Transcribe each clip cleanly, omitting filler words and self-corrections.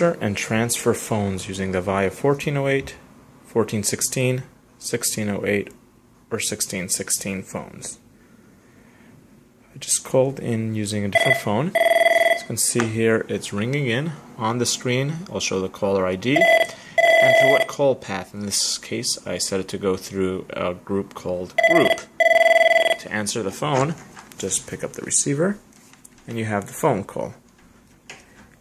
And transfer phones using the Avaya 1408, 1416, 1608, or 1616 phones. I just called in using a different phone. As you can see here, it's ringing in on the screen. I'll show the caller ID and through what call path. In this case, I set it to go through a group called Group. To answer the phone, just pick up the receiver and you have the phone call.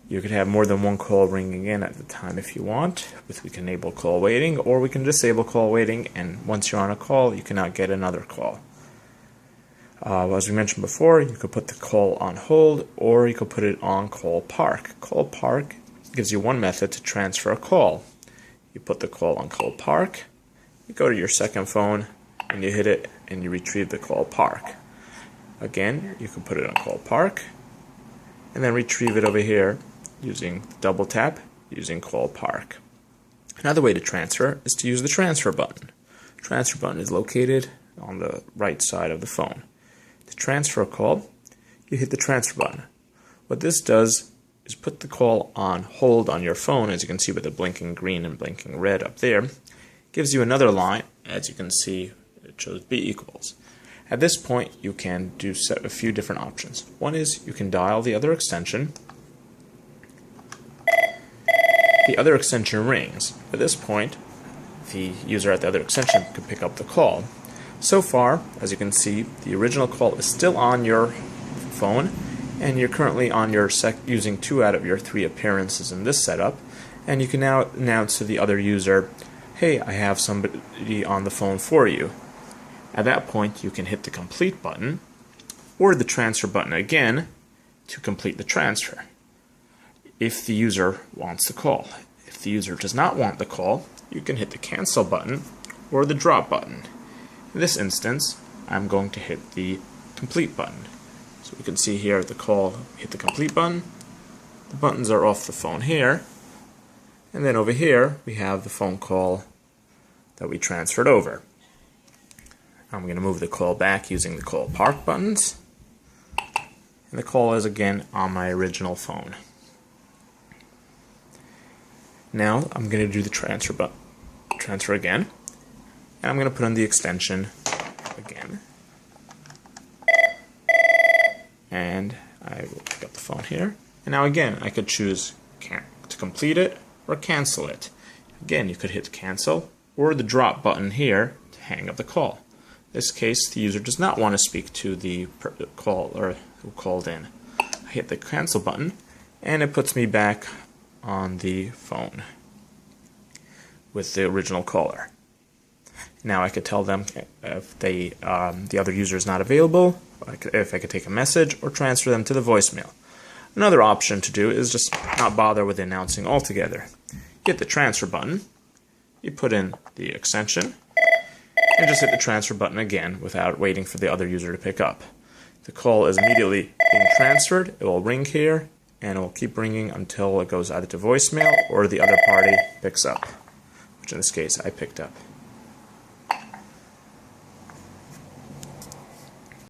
You could have more than one call ringing in at the time if you want. We can enable call waiting, or we can disable call waiting, and once you're on a call, you cannot get another call. As we mentioned before, you could put the call on hold, or you could put it on call park. Call park gives you one method to transfer a call. You put the call on call park, you go to your second phone, and you hit it, and you retrieve the call park. Again, you can put it on call park, and then retrieve it over here using double tap, using call park. Another way to transfer is to use the transfer button. The transfer button is located on the right side of the phone. To transfer a call, you hit the transfer button. What this does is put the call on hold on your phone, as you can see with the blinking green and blinking red up there. It gives you another line, as you can see it shows B equals. At this point, you can do a few different options. One is you can dial the other extension. The other extension rings. At this point, the user at the other extension could pick up the call. So far, as you can see, the original call is still on your phone, and you're currently on your using 2 out of your 3 appearances in this setup, and you can now announce to the other user, "Hey, I have somebody on the phone for you." At that point, you can hit the complete button or the transfer button again to complete the transfer, if the user wants the call. If the user does not want the call, you can hit the cancel button or the drop button. In this instance, I'm going to hit the complete button. So we can see here the call hit the complete button. The buttons are off the phone here. And then over here, we have the phone call that we transferred over. I'm going to move the call back using the call park buttons. And the call is again on my original phone. Now I'm going to do the transfer again, and I'm going to put on the extension again, and I will pick up the phone here. And now again, I could choose to complete it or cancel it. Again, you could hit cancel or the drop button here to hang up the call. In this case, the user does not want to speak to the caller who called in. I hit the cancel button, and it puts me back on the phone with the original caller. Now I could tell them if the other user is not available, if I could take a message or transfer them to the voicemail. Another option to do is just not bother with announcing altogether. You hit the transfer button, you put in the extension, and just hit the transfer button again without waiting for the other user to pick up. The call is immediately being transferred. It will ring here, and it will keep ringing until it goes either to voicemail or the other party picks up, which in this case I picked up.